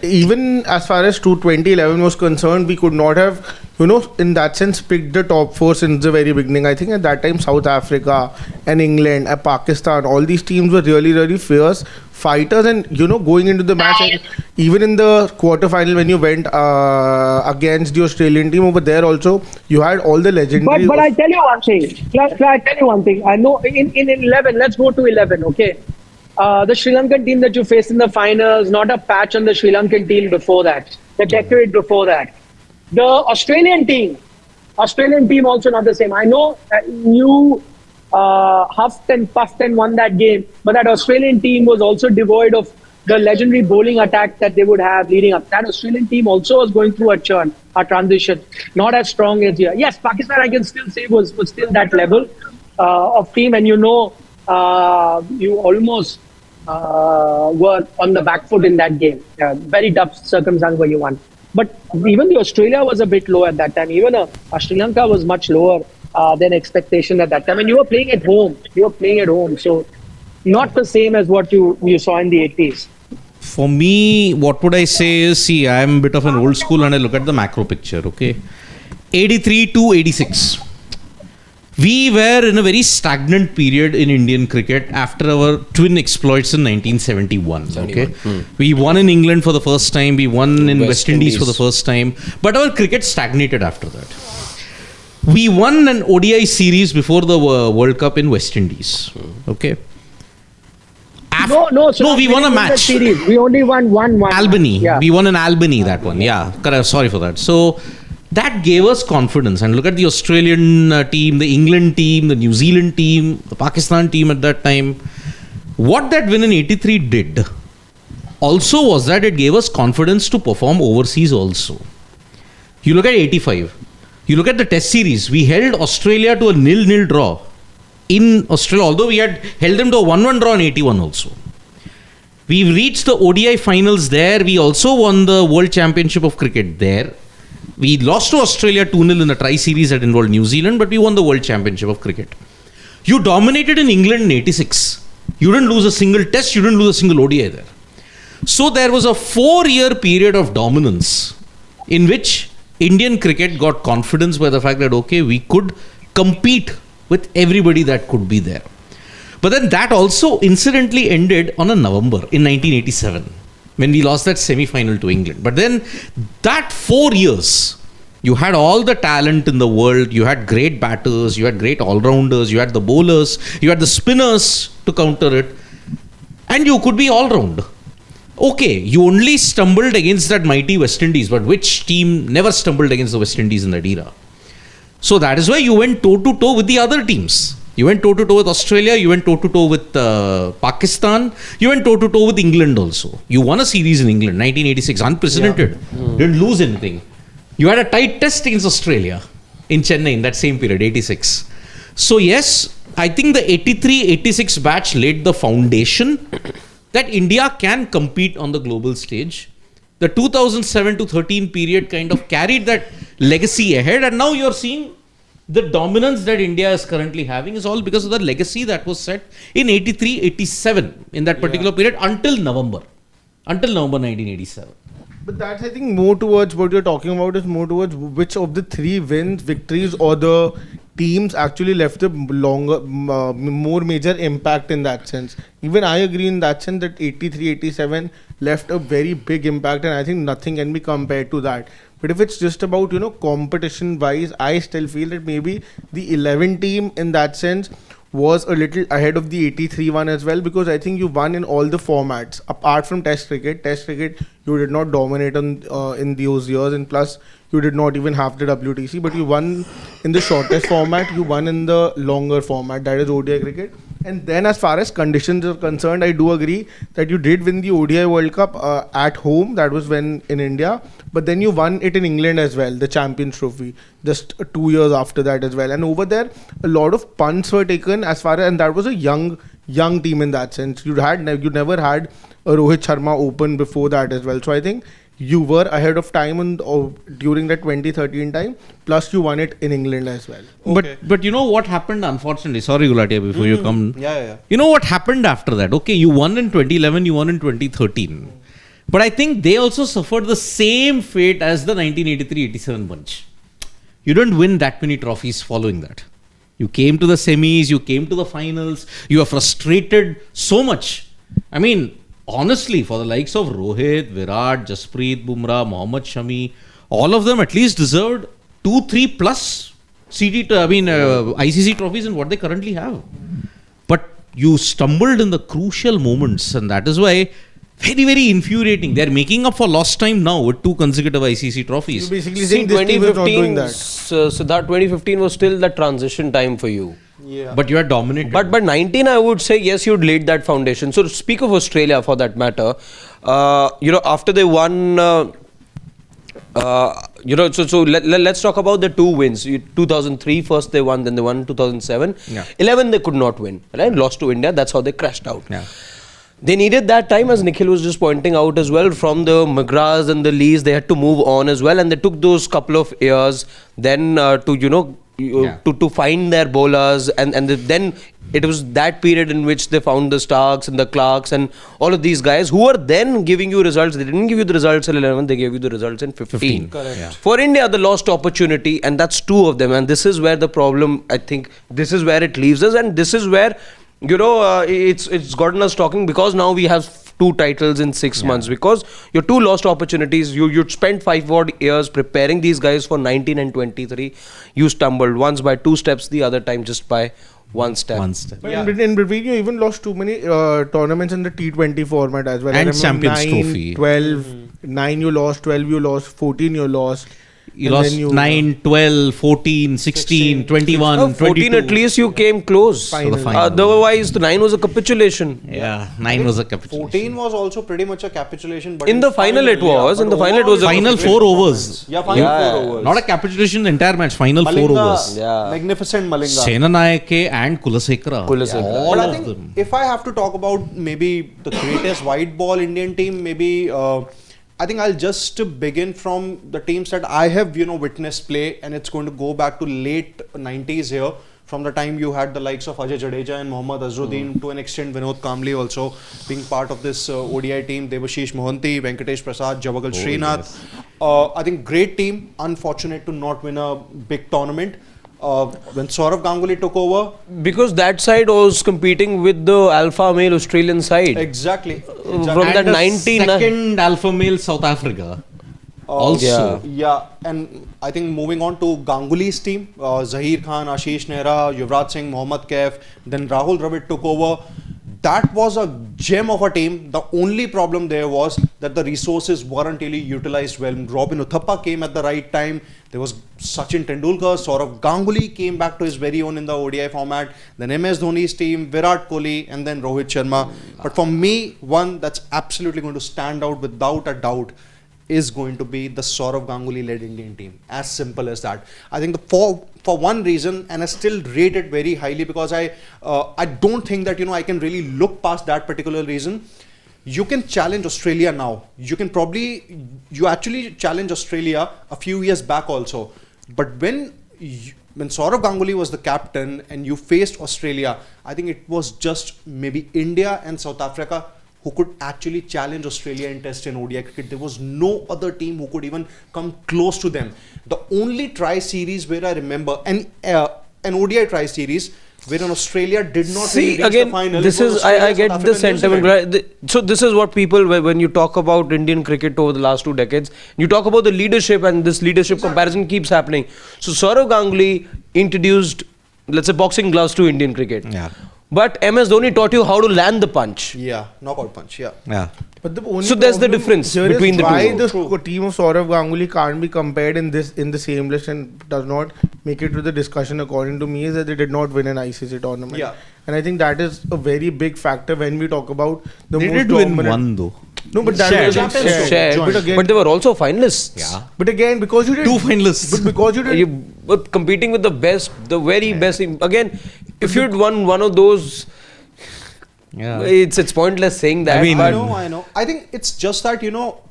Even as far as 2011 was concerned, we could not have, in that sense, picked the top four since the very beginning. I think at that time, South Africa and England and Pakistan, all these teams were really, really fierce fighters. And, going into the match, and even in the quarterfinal when you went against the Australian team over there also, you had all the legendary... But I tell you one thing. I tell you one thing. I know in 11, let's go to 11, okay? The Sri Lankan team that you faced in the finals, not a patch on the Sri Lankan team before that. The decade before that. The Australian team also not the same. I know you huffed and puffed and won that game, but that Australian team was also devoid of the legendary bowling attack that they would have leading up. That Australian team also was going through a transition, not as strong as here. Yes, Pakistan, I can still say, was still that level of team, and you almost were on the back foot in that game. Very tough circumstance where you won. But even the Australia was a bit low at that time. Even Sri Lanka was much lower than expectation at that time. And you were playing at home. So not the same as what you saw in the 80s. For me, what would I say is, see, I'm a bit of an old school and I look at the macro picture, okay? 83 to 86. We were in a very stagnant period in Indian cricket after our twin exploits in 1971. Okay, we won in England for the first time. We won in West Indies for the first time. But our cricket stagnated after that. We won an ODI series before the World Cup in West Indies. Okay. No, we won a match. Series. We only won one. Albany. Yeah. We won in Albany, that one. Yeah, correct. Sorry for that. So that gave us confidence. And look at the Australian team, the England team, the New Zealand team, the Pakistan team at that time. What that win in 83 did also was that it gave us confidence to perform overseas also. You look at 85. You look at the test series. We held Australia to a 0-0 draw in Australia, although we had held them to a 1-1 draw in 81 also. We reached the ODI finals there. We also won the World Championship of Cricket there. We lost to Australia 2-0 in the tri-series that involved New Zealand, but we won the World Championship of Cricket. You dominated in England in 86. You didn't lose a single test, you didn't lose a single ODI there. So there was a 4-year period of dominance in which Indian cricket got confidence by the fact that, okay, we could compete with everybody that could be there. But then that also incidentally ended on a November in 1987. When we lost that semi-final to England. But then that 4 years, you had all the talent in the world, you had great batters, you had great all-rounders, you had the bowlers, you had the spinners to counter it, and you could be all-round. Okay, you only stumbled against that mighty West Indies, but which team never stumbled against the West Indies in that era? So that is why you went toe-to-toe with the other teams. You went toe-to-toe with Australia, you went toe-to-toe with Pakistan, you went toe-to-toe with England also. You won a series in England, 1986, unprecedented. Didn't lose anything. You had a tight test against Australia in Chennai in that same period, 86. So yes, I think the 83-86 batch laid the foundation that India can compete on the global stage. The 2007 to 13 period kind of carried that legacy ahead, and now you're seeing the dominance that India is currently having is all because of the legacy that was set in 83-87 in that particular period until November 1987. But that's, I think, more towards what you're talking about is more towards which of the three victories or the teams actually left a longer, more major impact in that sense. Even I agree in that sense that 83-87 left a very big impact, and I think nothing can be compared to that. But if it's just about, competition wise, I still feel that maybe the 11 team in that sense was a little ahead of the 83 one as well, because I think you won in all the formats apart from Test cricket. Test cricket you did not dominate in those years, and plus you did not even have the WTC, but you won in the shortest format, you won in the longer format, that is ODI cricket. And then as far as conditions are concerned, I do agree that you did win the ODI World Cup at home, that was when in India, but then you won it in England as well, the Champions Trophy, just 2 years after that as well. And over there, a lot of punts were taken as far as, and that was a young team in that sense. You never had a Rohit Sharma Open before that as well. So I think you were ahead of time during that 2013 time, plus you won it in England as well. Okay. But you know what happened, unfortunately, sorry Gulatia, before you come. Yeah. You know what happened after that? Okay, you won in 2011, you won in 2013. But I think they also suffered the same fate as the 1983-87 bunch. You didn't win that many trophies following that. You came to the semis, you came to the finals, you were frustrated so much. I mean, honestly, for the likes of Rohit, Virat, Jasprit Bumrah, Mohammad Shami, all of them at least deserved 2-3 plus ICC trophies in what they currently have. But you stumbled in the crucial moments, and that is why very, very infuriating. They're making up for lost time now with 2 consecutive ICC trophies. You basically saying this team is not doing that. So that 2015 was still the transition time for you. Yeah. But you are dominated. But 19, I would say, yes, you'd laid that foundation. So to speak of Australia for that matter, after they won, let's talk about the 2 wins. 2003 first they won, then they won 2007. Yeah. 11 they could not win, right? Lost to India. That's how they crashed out. Yeah. They needed that time, as Nikhil was just pointing out as well, from the McGraths and the Lees, they had to move on as well, and they took those couple of years then to find their bowlers, and then it was that period in which they found the Starks and the Clarks and all of these guys who were then giving you results. They didn't give you the results in 11, they gave you the results in 15. Correct. Yeah. For India, the lost opportunity, and that's 2 of them, and this is where the problem, I think, this is where it leaves us, and this is where it's gotten us talking, because now we have 2 titles in 6 months, because your 2 lost opportunities. You'd spent 5 odd years preparing these guys for 19 and 23. You stumbled once by 2 steps, the other time just by 1 step. But in between, you even lost too many tournaments in the T20 format as well. And I remember Champions 9, Trophy. 12, 9 you lost, 12 you lost, 14 you lost. You And lost then 9, 12, 14, 16, 21, 14 22. at least you came close. Final. For the final. Otherwise, the 9 was a capitulation. Yeah, 9 was a capitulation. 14 was also pretty much a capitulation. But In the final it was. In the final it was a Final 4 overs. Yeah, final Yeah. 4 overs. Not a capitulation, the entire match. Final 4 Malinga, overs. Yeah. magnificent Malinga. Senanayake and Kulasekara. Kulasekara. All But I of think them. if I have to talk about maybe the greatest white ball Indian team, maybe I think I'll just begin from the teams that I have witnessed play, and it's going to go back to late 90s here. From the time you had the likes of Ajay Jadeja and Mohammad Azharuddin, to an extent Vinod Kamble also being part of this ODI team, Devashish Mohanty, Venkatesh Prasad, Javagal Srinath. I think great team, unfortunate to not win a big tournament. When Saurav Ganguly took over, Because that side was competing with the alpha male Australian side. exactly. From And that the 19 second alpha male South Africa. Also. Yeah, and I think moving on to Ganguly's team, Zahir Khan, Ashish Nehra, Yuvraj Singh, Mohammad Kaif, then Rahul Dravid took over. That was a gem of a team. The only problem there was that the resources weren't really utilized well. Robin Uthappa came at the right time. There was Sachin Tendulkar, Saurav Ganguly came back to his very own in the ODI format. Then MS Dhoni's team, Virat Kohli, and then Rohit Sharma. But for me, one that's absolutely going to stand out without a doubt is going to be the Saurav Ganguly led Indian team. As simple as that. I think for one reason, and I still rate it very highly, because I don't think that I can really look past that particular reason. You can challenge Australia now. You actually challenge Australia a few years back also. But when Saurav Ganguly was the captain and you faced Australia, I think it was just maybe India and South Africa who could actually challenge Australia in Test and ODI cricket. There was no other team who could even come close to them. The only tri-series where I remember, and an ODI tri-series wherein Australia did not really See, reach again, the final. this It was is, I Australia, get South the Africa, New sentiment, Zealand. right? So this is what people, when you talk about Indian cricket over the last 2 decades, you talk about the leadership, and this leadership comparison keeps happening. So Saurav Ganguly introduced, let's say, boxing gloves to Indian cricket. Yeah. But MS Dhoni taught you how to land the punch. Yeah, knockout punch, yeah. Yeah. But the only So there's the problem difference here is between the why two. the True. team of Saurav Ganguly can't be compared in the same list and does not make it to the discussion, according to me, is that they did not win an ICC tournament. Yeah. And I think that is a very big factor when we talk about the They most did win dominant. one though. No, but that Shared. was Shared. But again, But they were also finalists. Yeah. but again, because you did 2 finalists. but because you did You were competing with the best, the very best. Again, if you'd won one of those, Yeah. it's pointless saying that. I mean, but I know. I think it's just that,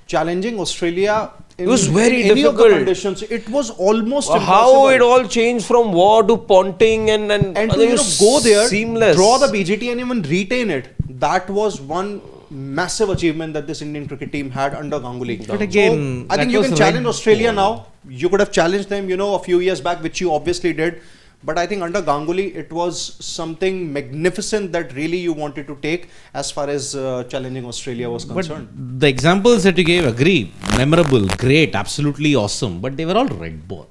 challenging Australia in, It was very in any of the difficult. conditions. It was almost how impossible. it all changed from war to ponting and And to it was go there, seamless. draw the BGT and even retain it. That was one massive achievement that this Indian cricket team had under Ganguly. But again, so, I think that you was can red challenge Australia ball. now. You could have challenged them, a few years back, which you obviously did. But I think under Ganguly, it was something magnificent that really you wanted to take as far as challenging Australia was But concerned. the examples that you gave, agree, memorable, great, absolutely awesome, but they were all red ball.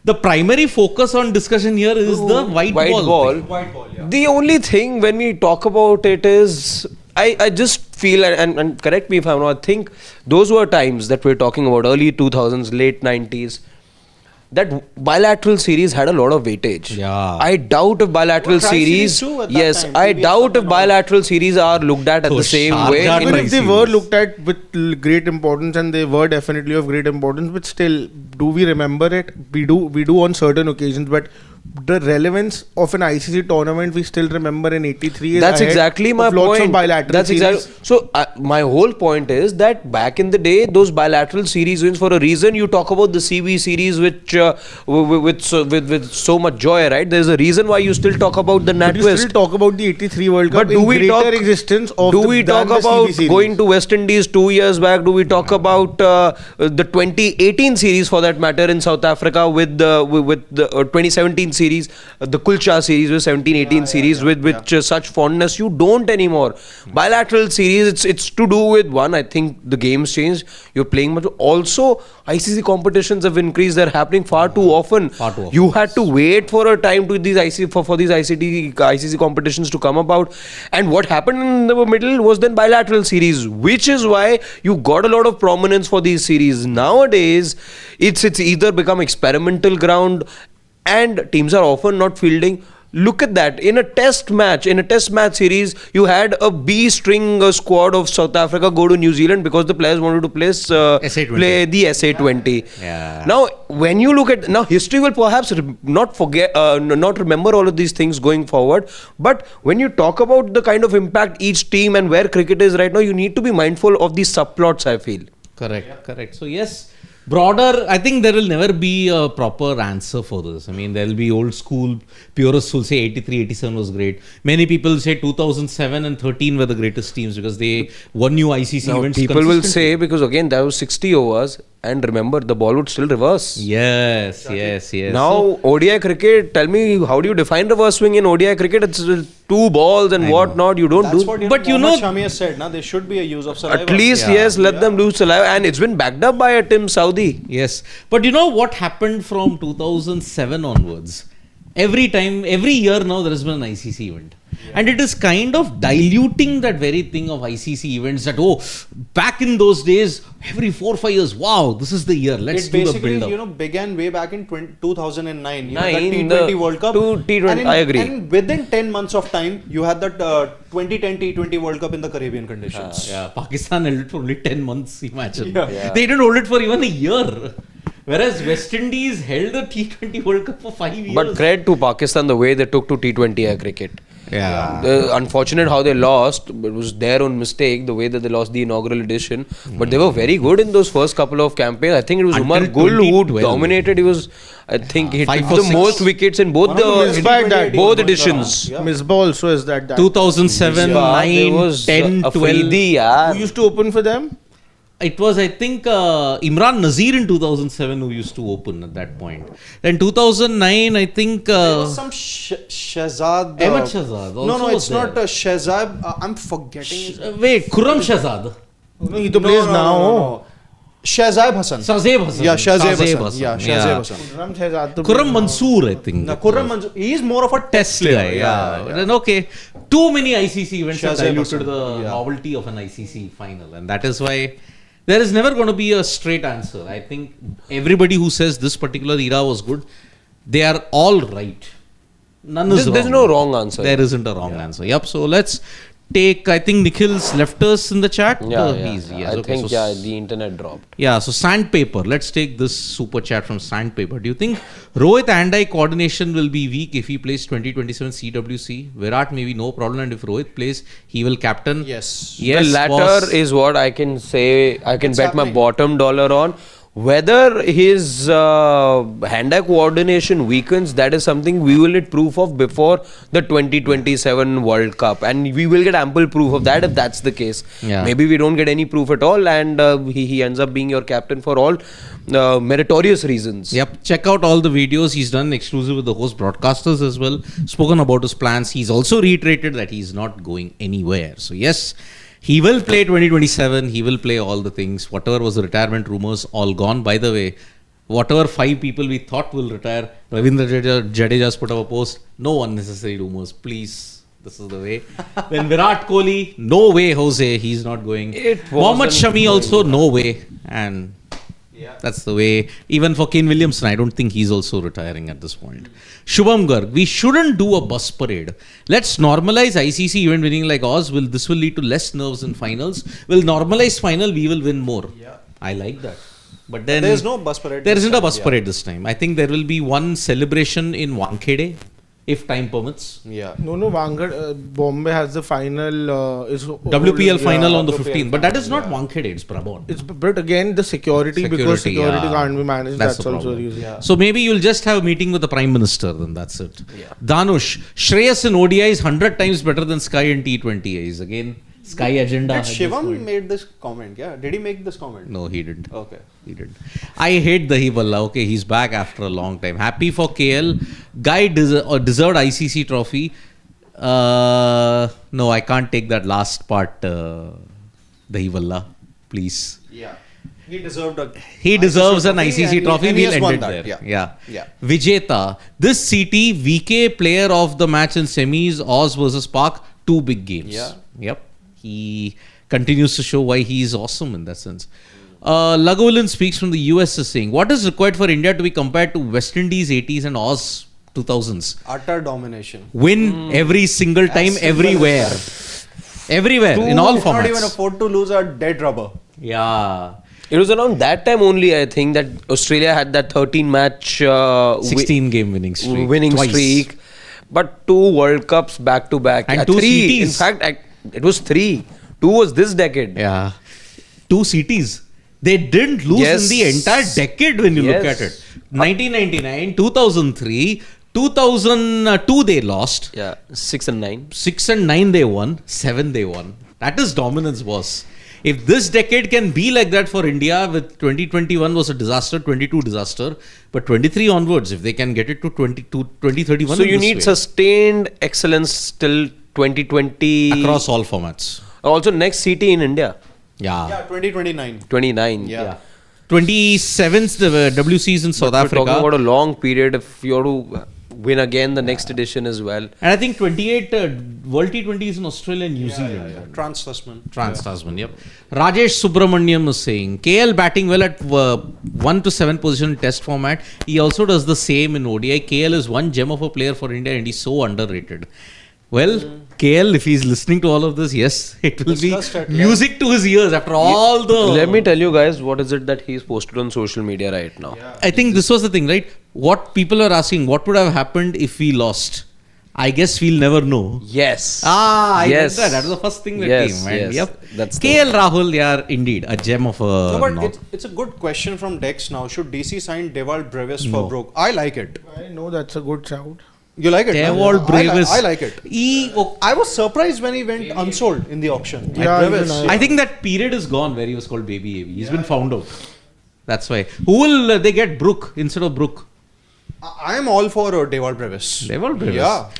The primary focus on discussion here is the white ball. thing. White ball, yeah. The only thing when we talk about it is, I just feel, and correct me if I'm wrong, I think those were times that we're talking about, early 2000s, late 90s. That bilateral series had a lot of weightage. Yeah. I doubt if bilateral Well, tri-series series, too at that yes, time, I PBS doubt Cup if and all. bilateral series are looked at Oh, the same Sharjah way. tri- even if they series. were looked at with great importance, and they were definitely of great importance, but still, do we remember it? We do on certain occasions, but the relevance of an ICC tournament we still remember in '83 is That's ahead exactly my of lots point. of bilateral That's series. exactly. So my whole point is that back in the day, those bilateral series wins, for a reason. You talk about the CB series, which with so much joy, right? There's a reason why you still talk about the But you NatWest. still talk about the '83 World Cup But do in we greater talk? existence of Do the, we than talk the about CB series. going to West Indies 2 years back? Do we talk about the 2018 series, for that matter, in South Africa with the 2017 series, the Kulcha series, with 17-18 series, with which such fondness you don't anymore. Bilateral series, it's to do with one. I think the game's changed. You're playing much. Also, ICC competitions have increased. They're happening far too often. Far too often. You had to wait for a time to these for these ICC competitions to come about, and what happened in the middle was then bilateral series, which is why you got a lot of prominence for these series. Nowadays, it's either become experimental ground, and teams are often not fielding. Look at that. In a test match series, you had a B string squad of South Africa go to New Zealand because the players wanted to play the SA20. Yeah. Now, when you look at, now history will perhaps not remember all of these things going forward. But when you talk about the kind of impact each team and where cricket is right now, you need to be mindful of these subplots, I feel. Correct. So yes, broader, I think there will never be a proper answer for this. I mean, there will be old school purists who will say 83, 87 was great. Many people say 2007 and 13 were the greatest teams because they won new ICC Now, events. people will consistently. say, because again, that was 60 overs, and remember, the ball would still reverse. Yes. Now, ODI cricket, tell me, how do you define reverse swing in ODI cricket? It's 2 balls and whatnot. You don't That's do. what but you Mohammad know- Shami has said. Now there should be a use of saliva. At least, yes, let them lose saliva, and it's been backed up by a Tim Saudi. Yes, but you know what happened from 2007 onwards? Every year now there has been an ICC event. And it is kind of diluting that very thing of ICC events that, back in those days, every 4 or 5 years, wow, this is the year, let's It do the basically, build-up. began way back in 2009. The Nine, T20 the World Cup. two T20 And I agree. And within 10 months of time, you had that 2010 T20 World Cup in the Caribbean conditions. Yeah, Pakistan held it for only 10 months, imagine. Yeah. They didn't hold it for even a year. Whereas West Indies held the T20 World Cup for 5 years. But credit to Pakistan, the way they took to T20 cricket. Yeah. Unfortunate how they lost, but it was their own mistake, the way that they lost the inaugural edition. But they were very good in those first couple of campaigns. I think it was Until Umar Gul who 2012. dominated. He was, I think, he Five took or the six. most wickets in both One of the the misbacked that both team. editions. Yeah. Misbah also is that. 2007, Misbah, there 9, was 10, 12. Afridi, yaar. Who used to open for them? It was, I think, Imran Nazir in 2007 who used to open at that point. Then 2009, I think... there was some Shahzad. Ahmed Shahzad also No, was it's not there. Shahzad. I'm forgetting. Wait, Khurram Shahzad. No, he to plays now. Shahzab Hassan. Shahzeb Hassan. Yeah, Shahzeb Shahzeb Hassan. Yeah, Shahzeb Hassan. Khurram Shahzad to Khurram plays now. Mansoor, I think. No, Khurram Mansoor. He's more of a Test guy, yeah. Then okay. Too many ICC events have Shahzeb diluted Hassan, the yeah. novelty of an ICC final, and that is why there is never going to be a straight answer. I think everybody who says this particular era was good, they are all right. None is wrong. There's no wrong answer. There isn't a wrong answer. Yep. So let's take. I think Nikhil's left us in the chat. Yeah, He's, yes, I okay, think so the internet dropped. yeah, so Sandpaper. Let's take this super chat from Sandpaper. Do you think Rohit and I coordination will be weak if he plays 2027 CWC? Virat maybe no problem, and if Rohit plays, he will captain. Yes. Yes, the latter boss. is what I can say. I can It's bet my happening. bottom dollar on. Whether his hand-eye coordination weakens, that is something we will get proof of before the 2027 World Cup, and we will get ample proof of that if that's the case. Yeah. Maybe we don't get any proof at all, and he ends up being your captain for all meritorious reasons. Yep, check out all the videos he's done exclusive with the host broadcasters as well. Spoken about his plans. He's also reiterated that he's not going anywhere. So yes, he will play 2027. He will play all the things. Whatever was the retirement rumors, all gone. By the way, whatever 5 people we thought will retire, Ravindra Jadeja's put up a post. No unnecessary rumors, please. This is the way. Then Virat Kohli, no way, Jose, he's not going. Mohammad wasn't Shami also, no way. And that's the way. Even for Kane Williamson, I don't think he's also retiring at this point. Shubham Garg, we shouldn't do a bus parade. Let's normalize ICC event winning like Oz. This will lead to less nerves in finals. We'll normalize final, we will win more. Yeah. I like that. But then There's no bus parade. there this isn't a time, bus yeah. parade this time. I think there will be one celebration in Wankhede, if time permits. Yeah. No, Vanguard, Bombay has the final. WPL final on the WPL 15th. But that is not final, Wankhede, it's Brabant. But again, the security because security yeah. can't be managed. That's That's the also a problem. reason. Yeah. So maybe you'll just have a meeting with the Prime Minister, then that's it. Danush, Shreyas in ODI is 100 times better than Sky in T20 is. Again, Sky agenda. Did at this Shivam point. made this comment? Yeah. Did he make this comment? No, he didn't. Okay. He didn't. I hate the Hiballa. Okay, he's back after a long time. Happy for KL. Guy deserved ICC trophy. No, I can't take that last part. The Hiballa, please. Yeah. He deserved a. He deserves an ICC and trophy. and he We'll has end won it that. there. Yeah. Yeah. Vijeta. This CT VK player of the match in semis, Oz versus Park, 2 big games. Yeah. Yep. He continues to show why he is awesome in that sense. Lagolin speaks from the US is saying, what is required for India to be compared to West Indies 80s and Oz 2000s? Utter domination. Win every single time, simple everywhere. Everywhere, in all Not formats. even afford to lose a dead rubber. Yeah. It was around that time only, I think, that Australia had that 13-match 16 game winning streak. winning Twice. streak. But 2 World Cups back to back. And 2 3. In CTs. fact, it was 3. 2 was this decade. Yeah. 2 CTs. They didn't lose Yes. in the entire decade when you look at Yes. it. 1999, 2003, 2002 they lost. Yeah, 6 and 9. 6 and 9 they won. 7 they won. That is dominance, boss. If this decade can be like that for India, with 2021 was a disaster, 22 disaster, but 23 onwards, if they can get it to 2031. So in you this need way, sustained excellence till 2020. across all formats. Also next CT in India, Yeah. Yeah, 2029. 29. Yeah. 27th WCs in South We're Africa. talking about a long period if you have to win again the next edition as well. And I think 28 World T20 is in Australia and New Zealand. Trans-Tasman. Trans-Tasman, yep. Rajesh Subramaniam is saying, KL batting well at 1 to 7 position test format. He also does the same in ODI. KL is one gem of a player for India and he's so underrated. Well, KL, if he's listening to all of this, yes, it will Discussed be at music to his ears after all the... Let me tell you guys what is it that he's posted on social media right now. I think this was the thing, right? What people are asking, what would have happened if we lost? I guess we'll never know. Yes. I Yes. get that. That was the first thing that Yes, came. And yes. yep. That's the KL Rahul, yeah, indeed, a gem of a... No, but knock. it's a good question from Dex now. Should DC sign Dewald Brevis for Brook? I like it. I know that's a good shout. You like it? Devold No? Brevis. I like it. I was surprised when he went unsold in the auction. Yeah, At Brevis. even I think that period is gone where he was called Baby AV. He's been found out. That's why. Who will they get? Brook instead of Brook? I am all for Devold Brevis. Devold Brevis. Yeah.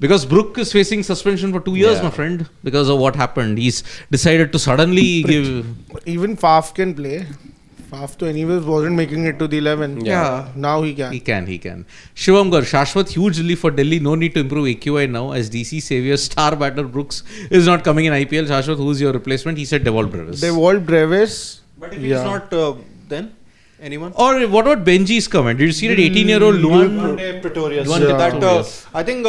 Because Brook is facing suspension for 2 years, my friend, because of what happened. He's decided to suddenly give. Even Faf can play. Faf to anyways wasn't making it to the 11. Yeah. Now he can. He can. Shivam Gar, Shashwat, huge relief for Delhi. No need to improve AQI now as DC savior star batter Brooks is not coming in IPL. Shashwat, who's your replacement? He said Devold Brevis. Devold Brevis. But if he's not, then anyone? Or what about Benji's comment? Did you see that 18-year-old Luan? Pretorius. Luan That, Pretorius. I think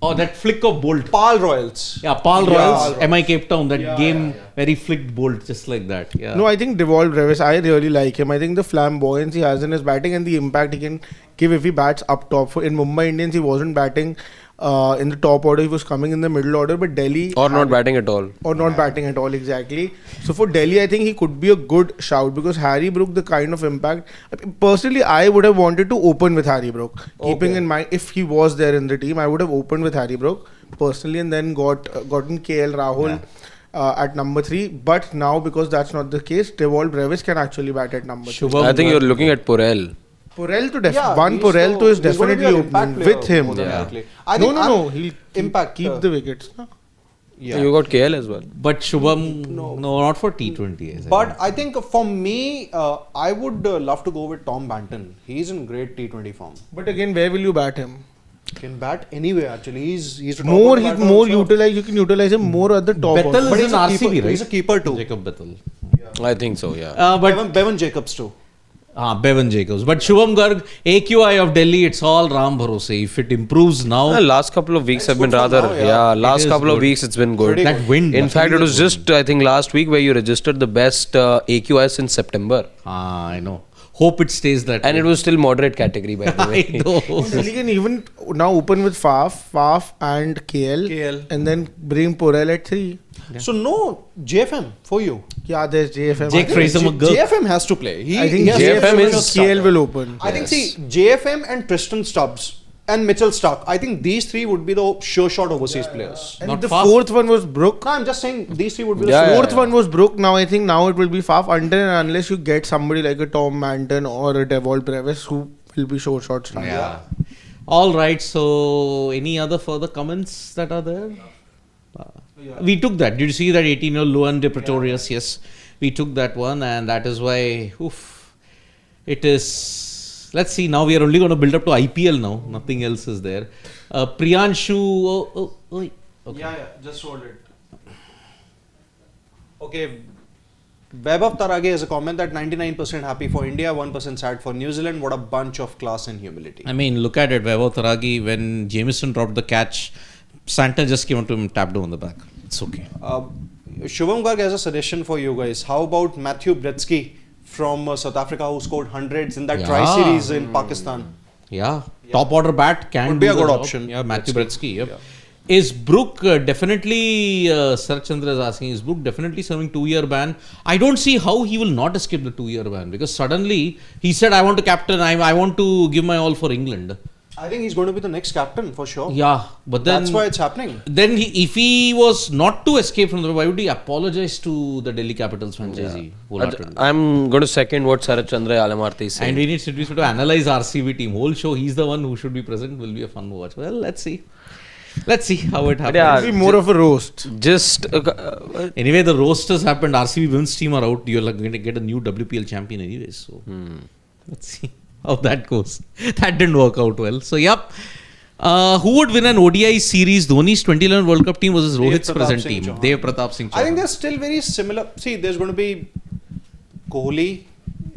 Oh, that flick of Bolt. Pal Royals. Yeah, Paul Royals, Yeah. MI Cape Town, that game where he flicked Bolt just like that. Yeah. No, I think Devold Brevis, I really like him. I think the flamboyance he has in his batting and the impact he can give if he bats up top. In Mumbai Indians, he wasn't batting in the top order, he was coming in the middle order, but Delhi... Or not batting at all. Or not batting at all, exactly. So for Delhi, I think he could be a good shout because Harry Brook, the kind of impact... Personally, I would have wanted to open with Harry Brook. Keeping in mind, if he was there in the team, I would have opened with Harry Brook personally and then gotten KL Rahul at number 3. But now, because that's not the case, Devold Brevis can actually bat at number 3. I think you're looking at Purell. Purell to Purell to is definitely opening with him. No, he'll keep the wickets. No? Yeah. You got KL as well. But Shubham, no, not for T20. But I think for me, I would love to go with Tom Banton. He's in great T20 form. But again, where will you bat him? Can bat anywhere actually. He's the top more order batter more also. utilize. You can utilize him more at the top. Bethel order. is in RCB, right? He's a keeper too. Jacob Bethel. I think so, yeah. But Bevan Jacobs too. Bevan Jacobs. But Shubham Garg, AQI of Delhi, it's all Ram Bharose. If it improves now... The last couple of weeks have been good for rather... now, last It couple is of good. weeks it's been good. That wind. In fact, it was just, I think, last week where you registered the best AQI since September. I know. Hope it stays that And way. it was still moderate category, by the I way. know. Delhi can even now open with Faf and KL, and then bring Purell at 3. So no JFM for you. Yeah, there's JFM. Jake Fraser McGurk. JFM has to play. I think he has to JFM be a is starter. KL will open. I think JFM and Tristan Stubbs and Mitchell Stark. I think these three would be the sure shot overseas players. And Not the Faf. fourth one was Brook. No, I'm just saying these three would be Yeah, the Fourth one was Brook. Now I think now it will be Faf until and unless you get somebody like a Tom Manton or a Devold Brevis who will be sure shot starter. Yeah. All right. So, any other further comments that are there? We took that. Did you see that 18-year-old Luan de Pretorius? Yes. We took that one, and that is why it is. Let's see. Now we are only going to build up to IPL now. Nothing else is there. Priyanshu. Okay. Yeah, just hold it. Okay. Vaibhav Tarage has a comment that 99% happy for India, 1% sad for New Zealand. What a bunch of class and humility. I mean, look at it. Vaibhav Taragi, when Jameson dropped the catch, Santa just came up to him and tapped him on the back. It's okay. Shubham Garg has a suggestion for you guys. How about Matthew Bretsky from South Africa who scored hundreds in that tri-series in Pakistan? Yeah. Top order bat can Would be do a the good job. option. Yeah, Matthew Bretsky. Bretsky. Yep. Yeah. Is Brook definitely, Sir Chandra is asking, is Brook definitely serving 2-year ban? I don't see how he will not escape the 2-year ban because suddenly he said, I want to captain, I want to give my all for England. I think he's going to be the next captain for sure. Yeah, but then... That's why it's happening. Then if he was not to escape from the... Why would he apologize to the Delhi Capitals franchisee? I'm going to second what Sarath Chandra Alamarthi is saying. And we need Sidhu to analyze RCB team. Whole show, he's the one who should be present. Will be a fun watch. Well, let's see. Let's see how it happens. Yeah, It'll be more of a roast. Just... Anyway, the roast has happened. RCB women's team are out. You're going to get a new WPL champion anyway. So, let's see how that goes. That didn't work out well. So, yep. Who would win an ODI series? Dhoni's 2011 World Cup team versus Rohit's Pratap present Singh team. Chauhan. Dev Pratap Singh I think Chauhan. they're still very similar. See, there's going to be Kohli,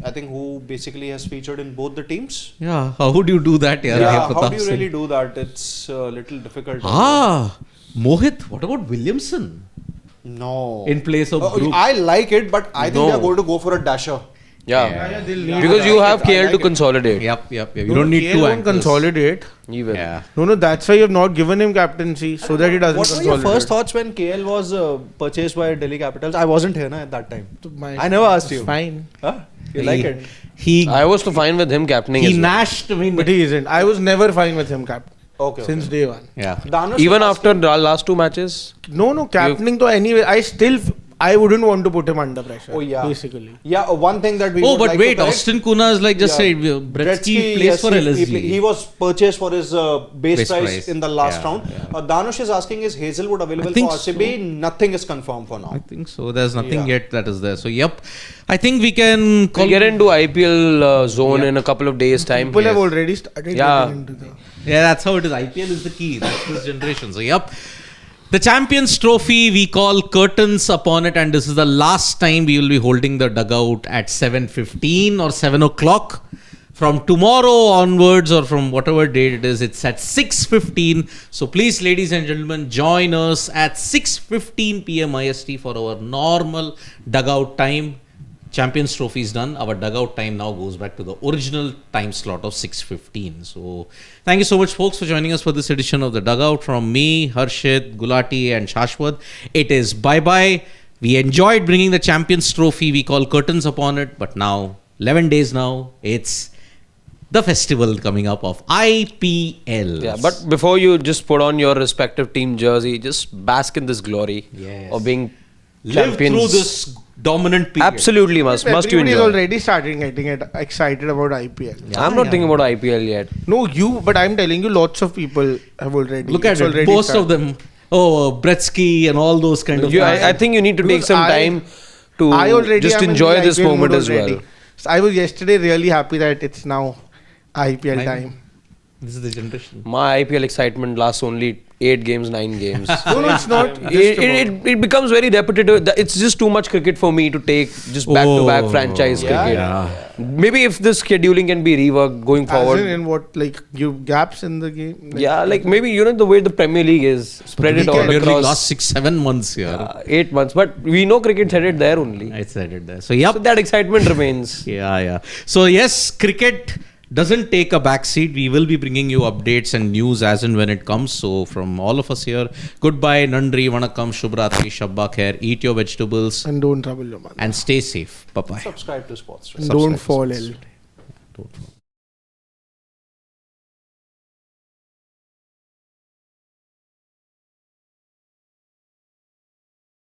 I think, who basically has featured in both the teams. Yeah, how would you do that? Yeah, Yeah, Dev how Pratap do you Singh. really do that? It's a little difficult. Mohit, what about Williamson No. in place of Brook? I like it, but I think No. they're going to go for a dasher. Yeah. they'll need Because you have I KL like to it. consolidate. Yep. You don't need KL two won't anchors. consolidate. Even. Yeah. No, that's why you have not given him captaincy so that he doesn't What were consolidate. your first thoughts when KL was purchased by Delhi Capitals? I wasn't here at that time. My- I never asked you. Fine. Huh? You like it? He I was fine with him captaining as well. gnashed. I mean, But he isn't. I was never fine with him captain. Okay. since day one. Yeah. Danush Even is after the last 2 matches? No, captaining to anyway. I wouldn't want to put him under pressure. Oh, yeah. Basically. Yeah, one thing that we Oh, would but like wait, to correct- Austin Kuna is like just said, Gretzky plays yes, for LSG. he was purchased for his base Base price price. in the last Yeah, round. yeah. Danush is asking, is Hazelwood available I think for RCB? Nothing is confirmed for now. I think so. There's nothing Yeah. yet that is there. So, yep. I think we can call. We'll get into IPL zone in a couple of days' time. People have already started Yeah. getting into the... Yeah, that's how it is. IPL is the key. That's this generation. So, yep. The Champions Trophy, we call curtains upon it, and this is the last time we will be holding the dugout at 7:15 or 7 o'clock. From tomorrow onwards, or from whatever date it is, it's at 6:15. So please, ladies and gentlemen, join us at 6:15 p.m. IST for our normal dugout time. Champions Trophy is done. Our dugout time now goes back to the original time slot of 6:15. So, thank you so much, folks, for joining us for this edition of the Dugout. From me, Harshit, Gulati, and Shashwat, it is bye-bye. We enjoyed bringing the Champions Trophy. We call curtains upon it. But now, 11 days now, it's the festival coming up of IPL. Yeah, but before you just put on your respective team jersey, just bask in this glory Yes. of being Live champions. through this dominant period. Absolutely must you Everybody is enjoy. already starting getting excited about IPL. I'm not thinking about IPL yet. No, but I'm telling you, lots of people have already. Look at it's it. already Most of started. them. Gretzky and all those kind of guys. I think you need to take Because some time to I already just am in enjoy the this IPL moment mode as already. well. So I was yesterday really happy that it's now IPL Time. time. This is the generation. My IPL excitement lasts only 8 games, 9 games. No, it's not. It becomes very repetitive. It's just too much cricket for me to take just back-to-back franchise cricket. Maybe if the scheduling can be reworked going As forward. in what, like, give gaps in the game? Yeah, like maybe the way the Premier League is spread it all Premier League across last 6-7 months here. 8 months. But we know cricket's headed there only. I said it there. So, yep. So that excitement remains. Yeah. So, yes, cricket doesn't take a backseat. We will be bringing you updates and news as and when it comes. So, from all of us here, goodbye, Nandri, Vanakkam, Shubhratri, Shabba Khair, eat your vegetables And don't trouble your mother. and stay safe. Bye-bye. Subscribe to Sports. And don't fall ill. Don't fall.